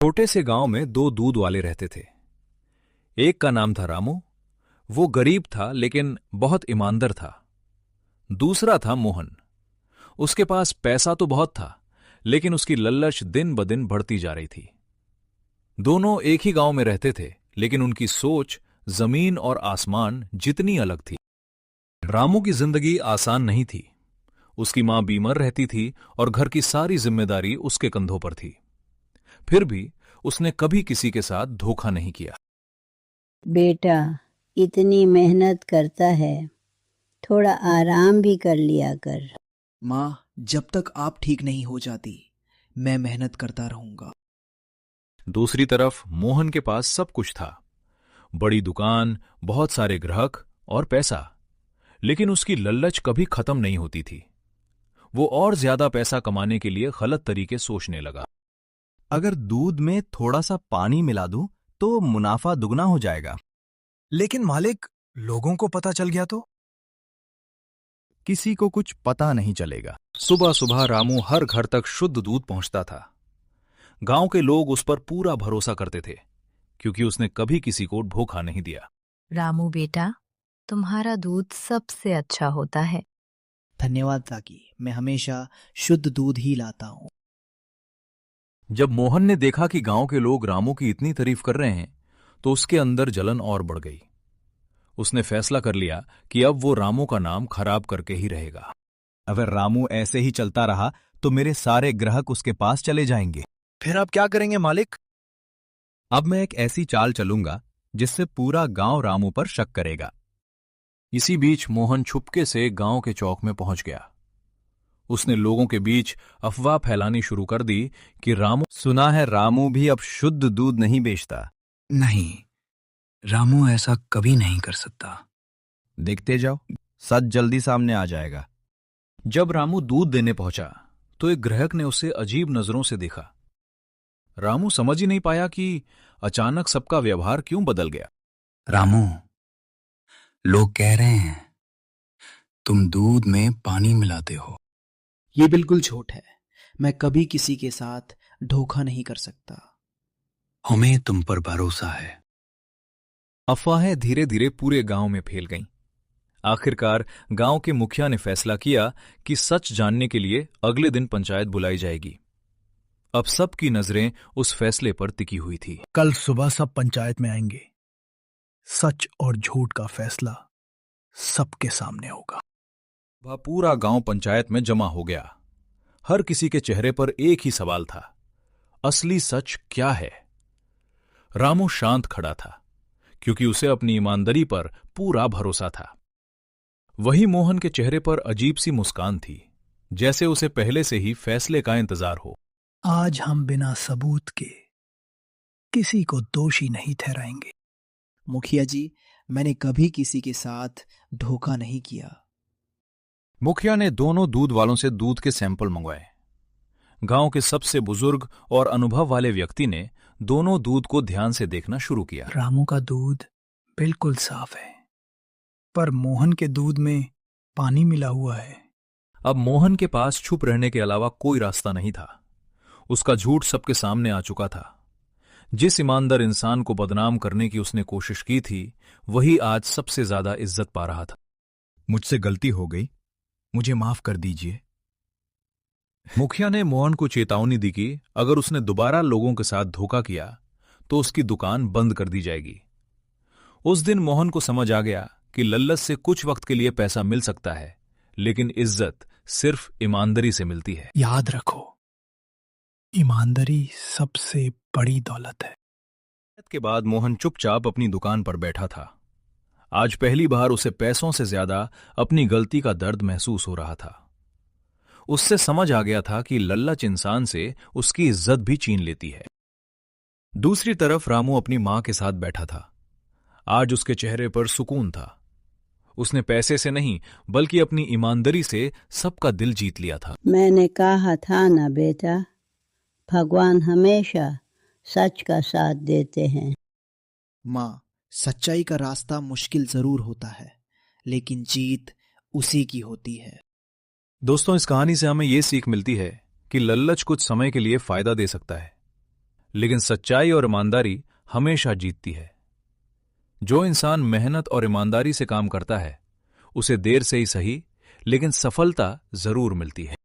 छोटे से गांव में दो दूध वाले रहते थे। एक का नाम था रामू। वो गरीब था लेकिन बहुत ईमानदार था। दूसरा था मोहन। उसके पास पैसा तो बहुत था लेकिन उसकी लल्लच दिन ब दिन बढ़ती जा रही थी। दोनों एक ही गांव में रहते थे लेकिन उनकी सोच जमीन और आसमान जितनी अलग थी। रामू की जिंदगी आसान नहीं थी। उसकी मां बीमार रहती थी और घर की सारी जिम्मेदारी उसके कंधों पर थी। फिर भी उसने कभी किसी के साथ धोखा नहीं किया। बेटा, इतनी मेहनत करता है, थोड़ा आराम भी कर लिया कर। माँ, जब तक आप ठीक नहीं हो जाती मैं मेहनत करता रहूंगा। दूसरी तरफ मोहन के पास सब कुछ था। बड़ी दुकान, बहुत सारे ग्राहक और पैसा। लेकिन उसकी लल्लच कभी खत्म नहीं होती थी। वो और ज्यादा पैसा कमाने के लिए गलत तरीके सोचने लगा। अगर दूध में थोड़ा सा पानी मिला दूं तो मुनाफा दुगना हो जाएगा। लेकिन मालिक, लोगों को पता चल गया तो? किसी को कुछ पता नहीं चलेगा। सुबह सुबह रामू हर घर तक शुद्ध दूध पहुंचता था। गांव के लोग उस पर पूरा भरोसा करते थे क्योंकि उसने कभी किसी को धोखा नहीं दिया। रामू बेटा, तुम्हारा दूध सबसे अच्छा होता है। धन्यवाद काकी, मैं हमेशा शुद्ध दूध ही लाता हूँ। जब मोहन ने देखा कि गांव के लोग रामू की इतनी तारीफ कर रहे हैं तो उसके अंदर जलन और बढ़ गई। उसने फैसला कर लिया कि अब वो रामू का नाम खराब करके ही रहेगा। अगर रामू ऐसे ही चलता रहा तो मेरे सारे ग्राहक उसके पास चले जाएंगे। फिर आप क्या करेंगे मालिक? अब मैं एक ऐसी चाल चलूंगा जिससे पूरा गांव रामू पर शक करेगा। इसी बीच मोहन छुपके से गांव के चौक में पहुंच गया। उसने लोगों के बीच अफवाह फैलानी शुरू कर दी कि सुना है रामू भी अब शुद्ध दूध नहीं बेचता। नहीं, रामू ऐसा कभी नहीं कर सकता। देखते जाओ, सच जल्दी सामने आ जाएगा। जब रामू दूध देने पहुंचा तो एक ग्राहक ने उसे अजीब नजरों से देखा। रामू समझ ही नहीं पाया कि अचानक सबका व्यवहार क्यों बदल गया। रामू, लोग कह रहे हैं तुम दूध में पानी मिलाते हो। ये बिल्कुल झूठ है। मैं कभी किसी के साथ धोखा नहीं कर सकता। हमें तुम पर भरोसा है। अफवाहें धीरे धीरे पूरे गांव में फैल गईं। आखिरकार गांव के मुखिया ने फैसला किया कि सच जानने के लिए अगले दिन पंचायत बुलाई जाएगी। अब सबकी नजरें उस फैसले पर टिकी हुई थी। कल सुबह सब पंचायत में आएंगे। सच और झूठ का फैसला सबके सामने होगा। वह पूरा गांव पंचायत में जमा हो गया। हर किसी के चेहरे पर एक ही सवाल था, असली सच क्या है? रामू शांत खड़ा था क्योंकि उसे अपनी ईमानदारी पर पूरा भरोसा था। वही मोहन के चेहरे पर अजीब सी मुस्कान थी, जैसे उसे पहले से ही फैसले का इंतजार हो। आज हम बिना सबूत के किसी को दोषी नहीं ठहराएंगे। मुखिया जी, मैंने कभी किसी के साथ धोखा नहीं किया। मुखिया ने दोनों दूध वालों से दूध के सैंपल मंगवाए। गांव के सबसे बुजुर्ग और अनुभव वाले व्यक्ति ने दोनों दूध को ध्यान से देखना शुरू किया। रामू का दूध बिल्कुल साफ है, पर मोहन के दूध में पानी मिला हुआ है। अब मोहन के पास छुप रहने के अलावा कोई रास्ता नहीं था। उसका झूठ सबके सामने आ चुका था। जिस ईमानदार इंसान को बदनाम करने की उसने कोशिश की थी, वही आज सबसे ज्यादा इज्जत पा रहा था। मुझसे गलती हो गई, मुझे माफ कर दीजिए। मुखिया ने मोहन को चेतावनी दी कि अगर उसने दोबारा लोगों के साथ धोखा किया तो उसकी दुकान बंद कर दी जाएगी। उस दिन मोहन को समझ आ गया कि लल्लत से कुछ वक्त के लिए पैसा मिल सकता है, लेकिन इज्जत सिर्फ ईमानदारी से मिलती है। याद रखो, ईमानदारी सबसे बड़ी दौलत है। के बाद मोहन चुपचाप अपनी दुकान पर बैठा था। आज पहली बार उसे पैसों से ज्यादा अपनी गलती का दर्द महसूस हो रहा था। उससे समझ आ गया था कि लल्लच इंसान से उसकी इज्जत भी छीन लेती है। दूसरी तरफ रामू अपनी मां के साथ बैठा था। आज उसके चेहरे पर सुकून था। उसने पैसे से नहीं बल्कि अपनी ईमानदारी से सबका दिल जीत लिया था। मैंने कहा था ना बेटा, भगवान हमेशा सच का साथ देते हैं। माँ, सच्चाई का रास्ता मुश्किल जरूर होता है, लेकिन जीत उसी की होती है। दोस्तों, इस कहानी से हमें यह सीख मिलती है कि लल्लच कुछ समय के लिए फायदा दे सकता है, लेकिन सच्चाई और ईमानदारी हमेशा जीतती है। जो इंसान मेहनत और ईमानदारी से काम करता है उसे देर से ही सही लेकिन सफलता जरूर मिलती है।